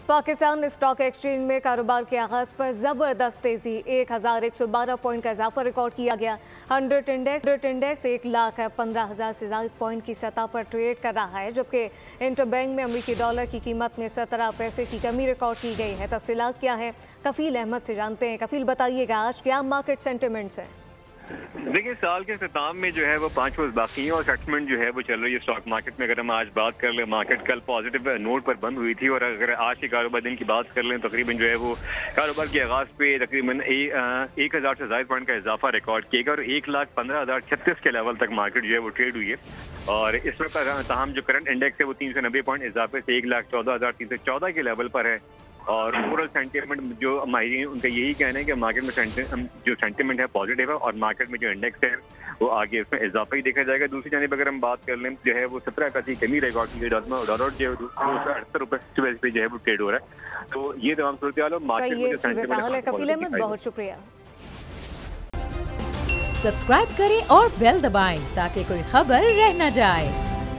Pakistan stock exchange में कारोबार के आगाज पर जबरदस्त तेजी 1112 पॉइंट का इजाफा रिकॉर्ड किया गया। 100 इंडेक्स 1,15,000 से ज्यादा पॉइंट की सतह पर ट्रेड कर रहा है, जबकि इंटरबैंक में अमेरिकी डॉलर की कीमत में 17 पैसे की कमी रिकॉर्ड की गई है। तफसीलात क्या है, कफील अहमद से जानते हैं। कफील, बताइएगा आज क्या मार्केट सेंटिमेंट्स है? देखिए, साल के इख्तिताम में जो है वो 5 रोज बाकी है और सेटलमेंट जो है वो चल रही है स्टॉक मार्केट में। अगर हम आज बात कर ले, मार्केट कल पॉजिटिव नोट पर बंद हुई थी और अगर आज के कारोबार दिन की बात कर लें, तकरीबन जो है वो कारोबार के आगाज पे तकरीबन 1000 से ज्यादा पॉइंट का इजाफा रिकॉर्ड किएगा और 1,15,036 के लेवल तक मार्केट जो है वो ट्रेड हुई है। और इसमें तमाम जो करंट इंडेक्स है वो 390 पॉइंट इजाफे से 1,14,314 के लेवल पर है। और ओवरऑल सेंटीमेंट जो माहिरीन उनका यही कहना है कि मार्केट में जो सेंटीमेंट है पॉजिटिव है और मार्केट में जो इंडेक्स है वो आगे इसमें इजाफा ही देखा जाएगा। दूसरी जानिब अगर हम बात कर लें, जो है वो 17 का कमी रिकॉर्ड की गई। डॉलर जो है 268 रुपये जो है वो ट्रेड हो रहा है। तो ये तमाम सूरत हाल मार्केट में जो सेंटीमेंट है। बहुत शुक्रिया। सब्सक्राइब करें और बेल दबाएं ताकि कोई खबर रह न जाए।